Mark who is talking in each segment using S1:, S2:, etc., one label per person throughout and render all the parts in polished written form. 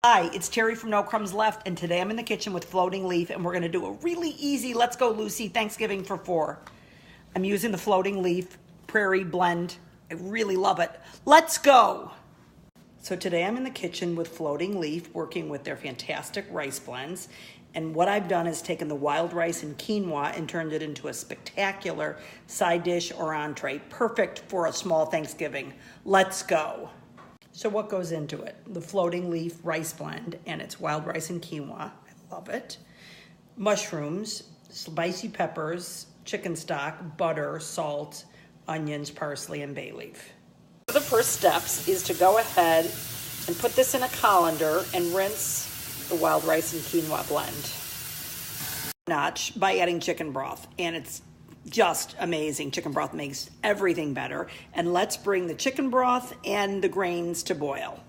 S1: Hi, it's Terry from No Crumbs Left, and today I'm in the kitchen with floating leaf, and we're going to do a really easy Let's Go Lucy Thanksgiving for 4. I'm using the floating leaf prairie blend. I really love it. Let's go! So today I'm in the kitchen with floating leaf, working with their fantastic rice blends, and what I've done is taken the wild rice and quinoa and turned it into a spectacular side dish or entree, perfect for a small Thanksgiving. Let's go! So what goes into it? The floating leaf rice blend, and it's wild rice and quinoa. I love it. Mushrooms, spicy peppers, chicken stock, butter, salt, onions, parsley, and bay leaf. The first steps is to go ahead and put this in a colander and rinse the wild rice and quinoa blend. Notch by adding chicken broth, and it's just amazing. Chicken broth makes everything better. And let's bring the chicken broth and the grains to boil.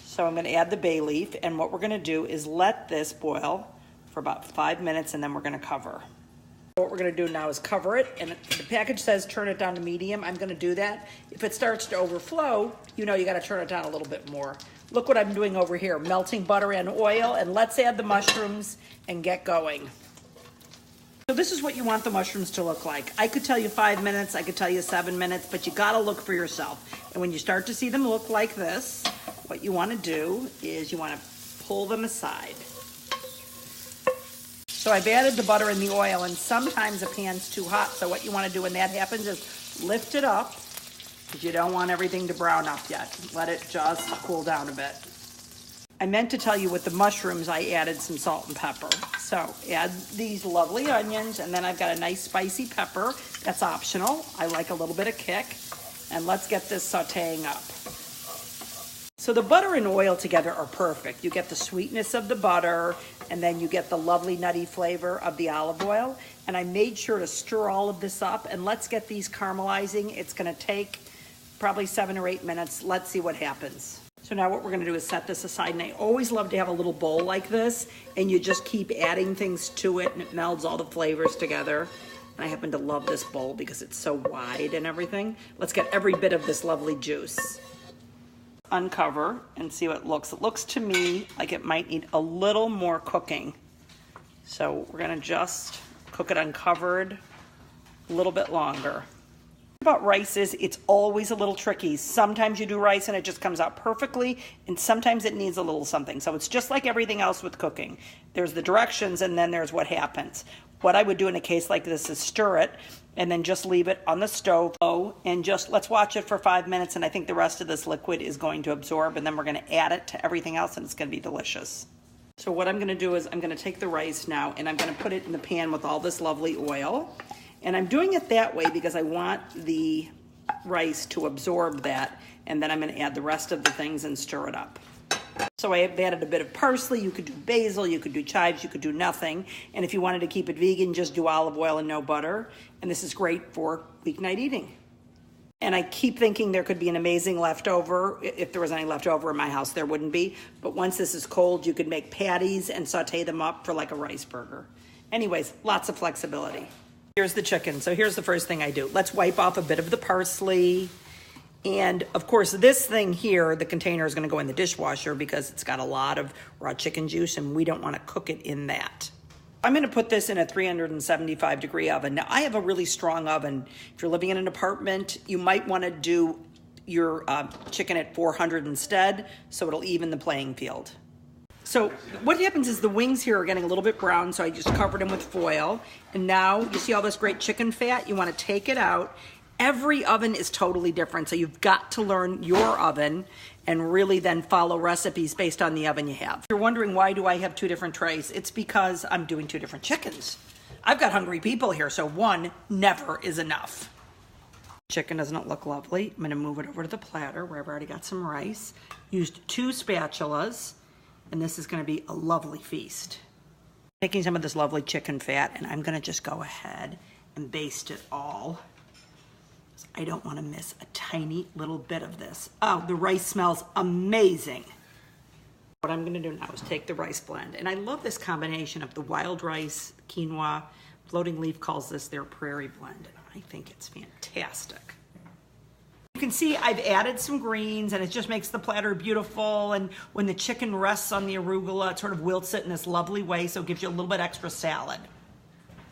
S1: So I'm going to add the bay leaf, and what we're going to do is let this boil for about 5 minutes, and then we're going to cover. What we're going to do now is cover it, and the package says turn it down to medium. I'm going to do that. If it starts to overflow, you know you got to turn it down a little bit more. Look what I'm doing over here, melting butter and oil, and let's add the mushrooms and get going. So this is what you want the mushrooms to look like. I could tell you 5 minutes, I could tell you 7 minutes, but you gotta look for yourself. And when you start to see them look like this, what you wanna do is you wanna pull them aside. So I've added the butter and the oil, and sometimes a pan's too hot, so what you wanna do when that happens is lift it up, because you don't want everything to brown up yet. Let it just cool down a bit. I meant to tell you with the mushrooms, I added some salt and pepper. So add these lovely onions, and then I've got a nice spicy pepper. That's optional. I like a little bit of kick. And let's get this sauteing up. So the butter and oil together are perfect. You get the sweetness of the butter, and then you get the lovely nutty flavor of the olive oil. And I made sure to stir all of this up, and let's get these caramelizing. It's gonna take probably 7 or 8 minutes. Let's see what happens. So now what we're gonna do is set this aside, and I always love to have a little bowl like this, and you just keep adding things to it, and it melds all the flavors together. And I happen to love this bowl because it's so wide and everything. Let's get every bit of this lovely juice. Uncover and see what it looks. It looks to me like it might need a little more cooking. So we're gonna just cook it uncovered a little bit longer. About rice is it's always a little tricky. Sometimes you do rice and it just comes out perfectly, and sometimes it needs a little something. So it's just like everything else with cooking. There's the directions, and then there's what happens. What I would do in a case like this is stir it and then just leave it on the stove and just let's watch it for 5 minutes, and I think the rest of this liquid is going to absorb, and then we're going to add it to everything else, and it's going to be delicious. So what I'm going to do is I'm going to take the rice now, and I'm going to put it in the pan with all this lovely oil. And I'm doing it that way because I want the rice to absorb that, and then I'm gonna add the rest of the things and stir it up. So I have added a bit of parsley. You could do basil, you could do chives, you could do nothing. And if you wanted to keep it vegan, just do olive oil and no butter. And this is great for weeknight eating. And I keep thinking there could be an amazing leftover. If there was any leftover in my house, there wouldn't be. But once this is cold, you could make patties and saute them up for like a rice burger. Anyways, lots of flexibility. Here's the chicken. So here's the first thing I do. Let's wipe off a bit of the parsley. And of course, this thing here, the container is going to go in the dishwasher because it's got a lot of raw chicken juice, and we don't want to cook it in that. I'm going to put this in a 375 degree oven. Now, I have a really strong oven. If you're living in an apartment, you might want to do your chicken at 400 instead, so it'll even the playing field. So what happens is the wings here are getting a little bit brown, so I just covered them with foil. And now you see all this great chicken fat? You want to take it out. Every oven is totally different, so you've got to learn your oven and really then follow recipes based on the oven you have. If you're wondering why do I have 2 different trays, it's because I'm doing 2 different chickens. I've got hungry people here, so one never is enough. Chicken doesn't look lovely. I'm going to move it over to the platter where I've already got some rice. Used 2 spatulas. And this is going to be a lovely feast. Taking some of this lovely chicken fat, and I'm going to just go ahead and baste it all. I don't want to miss a tiny little bit of this. Oh, the rice smells amazing. What I'm going to do now is take the rice blend, and I love this combination of the wild rice, quinoa. Floating Leaf calls this their prairie blend, and I think it's fantastic. You can see I've added some greens and it just makes the platter beautiful, and when the chicken rests on the arugula, it sort of wilts it in this lovely way, so it gives you a little bit extra salad.